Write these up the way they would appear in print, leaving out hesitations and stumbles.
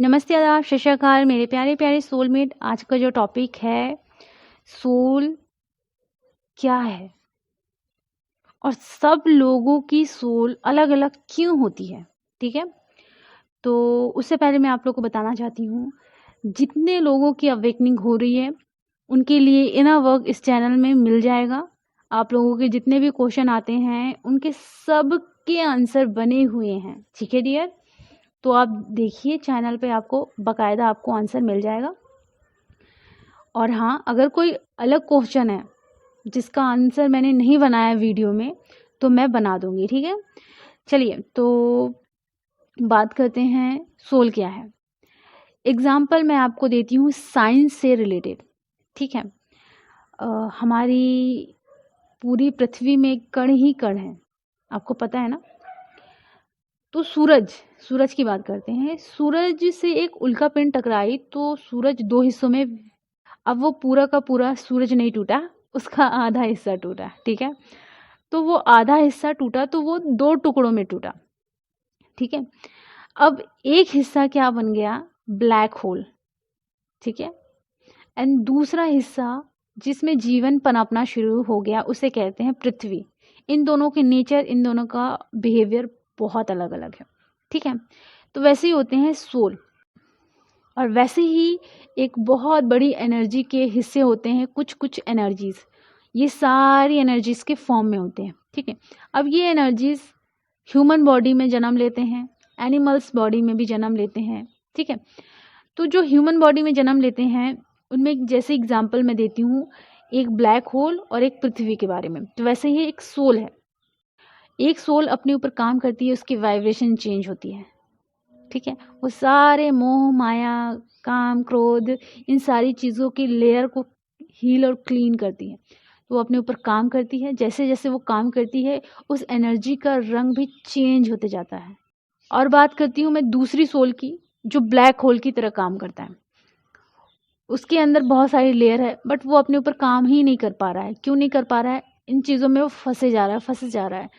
नमस्ते, आदाब, सत श्री अकाल मेरे प्यारे प्यारे सोलमेट। आज का जो टॉपिक है, सोल क्या है और सब लोगों की सोल अलग अलग क्यों होती है। ठीक है, तो उससे पहले मैं आप लोगों को बताना चाहती हूँ, जितने लोगों की अवेकनिंग हो रही है उनके लिए इनर वर्क इस चैनल में मिल जाएगा। आप लोगों के जितने भी क्वेश्चन आते हैं उनके सब के आंसर बने हुए हैं। ठीक है डियर, तो आप देखिए चैनल पे, आपको बकायदा आपको आंसर मिल जाएगा। और हाँ, अगर कोई अलग क्वेश्चन है जिसका आंसर मैंने नहीं बनाया वीडियो में तो मैं बना दूंगी। ठीक है, चलिए तो बात करते हैं सोल क्या है। एग्जाम्पल मैं आपको देती हूँ साइंस से रिलेटेड। ठीक है, हमारी पूरी पृथ्वी में कण ही कण है, आपको पता है ना। तो सूरज की बात करते हैं। सूरज से एक उल्का पिंड टकराई तो सूरज दो हिस्सों में, अब वो पूरा का पूरा सूरज नहीं टूटा, उसका आधा हिस्सा टूटा। ठीक है, तो वो आधा हिस्सा टूटा तो वो दो टुकड़ों में टूटा। ठीक है, अब एक हिस्सा क्या बन गया, ब्लैक होल। ठीक है, एंड दूसरा हिस्सा जिसमें जीवन पनपना शुरू हो गया उसे कहते हैं पृथ्वी। इन दोनों के नेचर, इन दोनों का बिहेवियर बहुत अलग अलग है। ठीक है, तो वैसे ही होते हैं सोल, और वैसे ही एक बहुत बड़ी एनर्जी के हिस्से होते हैं कुछ कुछ एनर्जीज। ये सारी एनर्जीज के फॉर्म में होते हैं। ठीक है, अब ये एनर्जीज ह्यूमन बॉडी में जन्म लेते हैं, एनिमल्स बॉडी में भी जन्म लेते हैं। ठीक है, तो जो ह्यूमन बॉडी में जन्म लेते हैं उनमें जैसे एग्जांपल मैं देती हूँ, एक ब्लैक होल और एक पृथ्वी के बारे में। तो वैसे ही एक सोल है, एक सोल अपने ऊपर काम करती है, उसकी वाइब्रेशन चेंज होती है। ठीक है, वो सारे मोह माया काम क्रोध इन सारी चीज़ों की लेयर को हील और क्लीन करती है। तो वो अपने ऊपर काम करती है, जैसे जैसे वो काम करती है उस एनर्जी का रंग भी चेंज होते जाता है। और बात करती हूँ मैं दूसरी सोल की, जो ब्लैक होल की तरह काम करता है। उसके अंदर बहुत सारी लेयर है बट वो अपने ऊपर काम ही नहीं कर पा रहा है। क्यों नहीं कर पा रहा है, इन चीज़ों में वो फंसे जा रहा है।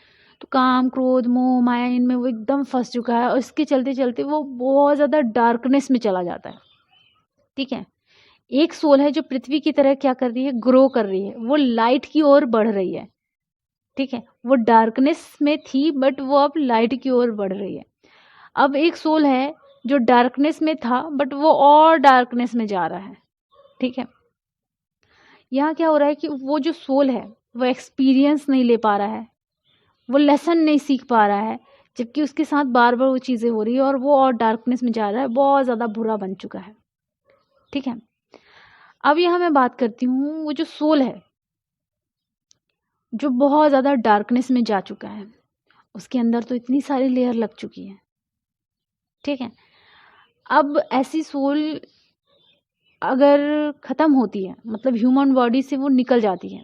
तो काम क्रोध मोह माया इनमें वो एकदम फंस चुका है और इसके चलते चलते वो बहुत ज़्यादा डार्कनेस में चला जाता है। ठीक है, एक सोल है जो पृथ्वी की तरह क्या कर रही है, ग्रो कर रही है, वो लाइट की ओर बढ़ रही है। ठीक है, वो डार्कनेस में थी बट वो अब लाइट की ओर बढ़ रही है। अब एक सोल है जो डार्कनेस में था बट वो और डार्कनेस में जा रहा है। ठीक है, यहाँ क्या हो रहा है कि वो जो सोल है वो एक्सपीरियंस नहीं ले पा रहा है, वो लेसन नहीं सीख पा रहा है, जबकि उसके साथ बार बार वो चीज़ें हो रही है और वो और डार्कनेस में जा रहा है, बहुत ज़्यादा बुरा बन चुका है। ठीक है, अब यहाँ मैं बात करती हूँ वो जो सोल है जो बहुत ज़्यादा डार्कनेस में जा चुका है, उसके अंदर तो इतनी सारी लेयर लग चुकी है। ठीक है, अब ऐसी सोल अगर ख़त्म होती है, मतलब ह्यूमन बॉडी से वो निकल जाती है,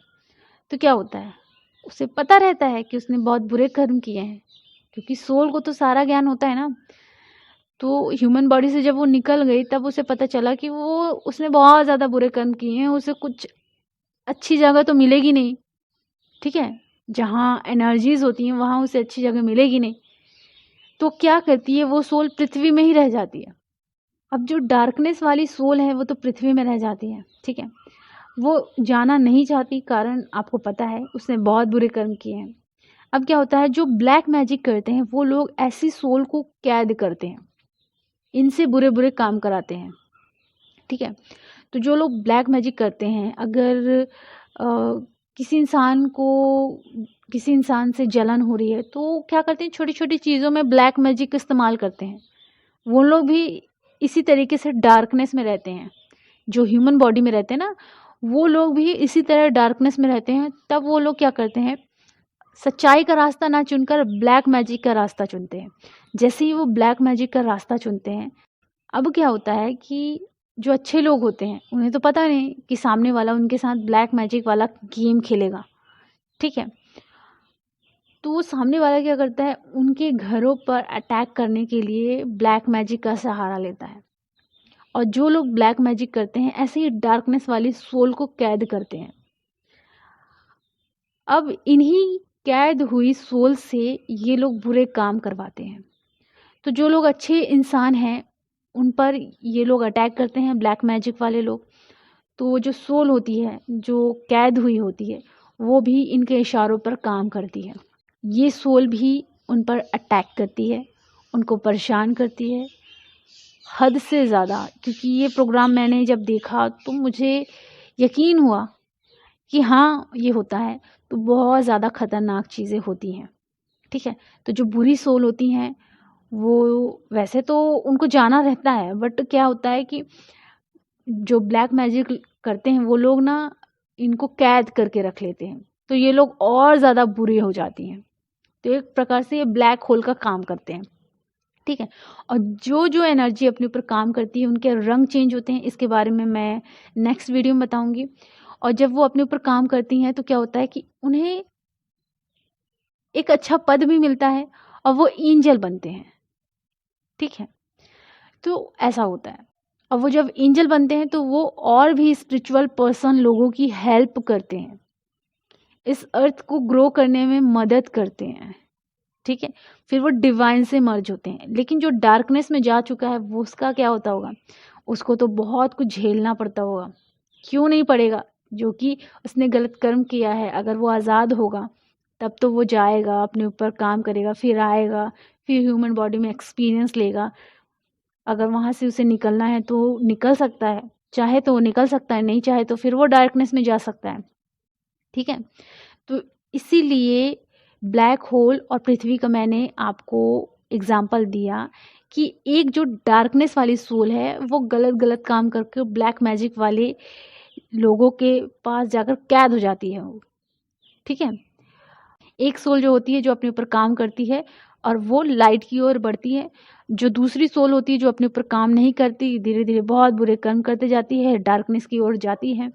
तो क्या होता है, उसे पता रहता है कि उसने बहुत बुरे कर्म किए हैं, क्योंकि सोल को तो सारा ज्ञान होता है ना। तो ह्यूमन बॉडी से जब वो निकल गई तब उसे पता चला कि वो उसने बहुत ज़्यादा बुरे कर्म किए हैं, उसे कुछ अच्छी जगह तो मिलेगी नहीं। ठीक है, जहाँ एनर्जीज होती हैं वहाँ उसे अच्छी जगह मिलेगी नहीं। तो क्या करती है, वो सोल पृथ्वी में ही रह जाती है। अब जो डार्कनेस वाली सोल है वो तो पृथ्वी में रह जाती है। ठीक है, वो जाना नहीं चाहती, कारण आपको पता है उसने बहुत बुरे कर्म किए हैं। अब क्या होता है, जो ब्लैक मैजिक करते हैं वो लोग ऐसी सोल को कैद करते हैं, इनसे बुरे बुरे काम कराते हैं। ठीक है, तो जो लोग ब्लैक मैजिक करते हैं, अगर किसी इंसान को किसी इंसान से जलन हो रही है तो क्या करते हैं, छोटी छोटी चीज़ों में ब्लैक मैजिक इस्तेमाल करते हैं। वो लोग भी इसी तरीके से डार्कनेस में रहते हैं, जो ह्यूमन बॉडी में रहते हैं ना, वो लोग भी इसी तरह डार्कनेस में रहते हैं। तब वो लोग क्या करते हैं, सच्चाई का रास्ता ना चुनकर ब्लैक मैजिक का रास्ता चुनते हैं। जैसे ही वो ब्लैक मैजिक का रास्ता चुनते हैं, अब क्या होता है कि जो अच्छे लोग होते हैं उन्हें तो पता नहीं कि सामने वाला उनके साथ ब्लैक मैजिक वाला गेम खेलेगा। ठीक है, तो वो सामने वाला क्या करता है, उनके घरों पर अटैक करने के लिए ब्लैक मैजिक का सहारा लेता है। और जो लोग ब्लैक मैजिक करते हैं ऐसे ही डार्कनेस वाली सोल को कैद करते हैं। अब इन्हीं कैद हुई सोल से ये लोग बुरे काम करवाते हैं। तो जो लोग अच्छे इंसान हैं उन पर ये लोग अटैक करते हैं, ब्लैक मैजिक वाले लोग। तो जो सोल होती है, जो कैद हुई होती है, वो भी इनके इशारों पर काम करती है। ये सोल भी उन पर अटैक करती है, उनको परेशान करती है हद से ज़्यादा। क्योंकि ये प्रोग्राम मैंने जब देखा तो मुझे यकीन हुआ कि हाँ ये होता है। तो बहुत ज़्यादा ख़तरनाक चीज़ें होती हैं, ठीक है। तो जो बुरी सोल होती हैं वो वैसे तो उनको जाना रहता है, बट क्या होता है कि जो ब्लैक मैजिक करते हैं वो लोग ना इनको कैद करके रख लेते हैं, तो ये लोग और ज़्यादा बुरी हो जाती हैं। तो एक प्रकार से ये ब्लैक होल का काम करते हैं, ठीक है। और जो जो एनर्जी अपने ऊपर काम करती है उनके रंग चेंज होते हैं, इसके बारे में मैं नेक्स्ट वीडियो में बताऊंगी। और जब वो अपने ऊपर काम करती हैं तो क्या होता है कि उन्हें एक अच्छा पद भी मिलता है और वो एंजल बनते हैं, ठीक है। तो ऐसा होता है। और वो जब एंजल बनते हैं तो वो और भी स्पिरिचुअल पर्सन लोगों की हेल्प करते हैं, इस अर्थ को ग्रो करने में मदद करते हैं, ठीक है। फिर वो डिवाइन से मर्ज होते हैं। लेकिन जो डार्कनेस में जा चुका है वो उसका क्या होता होगा, उसको तो बहुत कुछ झेलना पड़ता होगा। क्यों नहीं पड़ेगा, जो कि उसने गलत कर्म किया है। अगर वो आज़ाद होगा तब तो वो जाएगा, अपने ऊपर काम करेगा, फिर आएगा, फिर ह्यूमन बॉडी में एक्सपीरियंस लेगा। अगर वहाँ से उसे निकलना है तो निकल सकता है, चाहे तो वो निकल सकता है, नहीं चाहे तो फिर वो डार्कनेस में जा सकता है, ठीक है। तो इसीलिए ब्लैक होल और पृथ्वी का मैंने आपको एग्जाम्पल दिया कि एक जो डार्कनेस वाली सोल है वो गलत गलत काम करके ब्लैक मैजिक वाले लोगों के पास जाकर कैद हो जाती है वो, ठीक है। एक सोल जो होती है जो अपने ऊपर काम करती है और वो लाइट की ओर बढ़ती है। जो दूसरी सोल होती है जो अपने ऊपर काम नहीं करती, धीरे धीरे बहुत बुरे कर्म करते जाती है, डार्कनेस की ओर जाती है।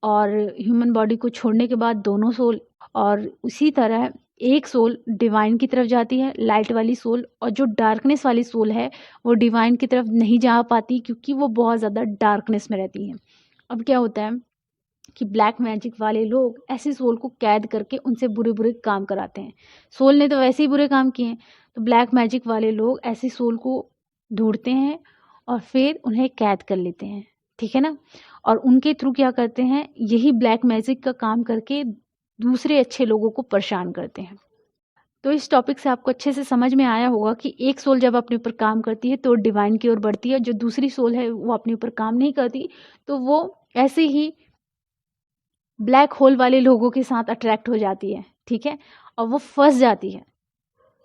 और ह्यूमन बॉडी को छोड़ने के बाद दोनों सोल, और उसी तरह एक सोल डिवाइन की तरफ जाती है, लाइट वाली सोल। और जो डार्कनेस वाली सोल है वो डिवाइन की तरफ नहीं जा पाती क्योंकि वो बहुत ज़्यादा डार्कनेस में रहती है। अब क्या होता है कि ब्लैक मैजिक वाले लोग ऐसी सोल को कैद करके उनसे बुरे बुरे काम कराते हैं। सोल ने तो वैसे ही बुरे काम किए हैं, तो ब्लैक मैजिक वाले लोग ऐसी सोल को ढूंढते हैं और फिर उन्हें कैद कर लेते हैं, ठीक है ना। और उनके थ्रू क्या करते हैं, यही ब्लैक मैजिक का काम करके दूसरे अच्छे लोगों को परेशान करते हैं। तो इस टॉपिक से आपको अच्छे से समझ में आया होगा कि एक सोल जब अपने ऊपर काम करती है तो डिवाइन की ओर बढ़ती है, जो दूसरी सोल है वो अपने ऊपर काम नहीं करती तो वो ऐसे ही ब्लैक होल वाले लोगों के साथ अट्रैक्ट हो जाती है, ठीक है। और वो फंस जाती है,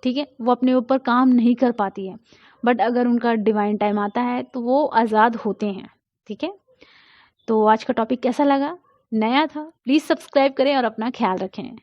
ठीक है, वो अपने ऊपर काम नहीं कर पाती है। बट अगर उनका डिवाइन टाइम आता है तो वो आज़ाद होते हैं, ठीक है। तो आज का टॉपिक कैसा लगा, नया था, प्लीज़ सब्सक्राइब करें और अपना ख्याल रखें।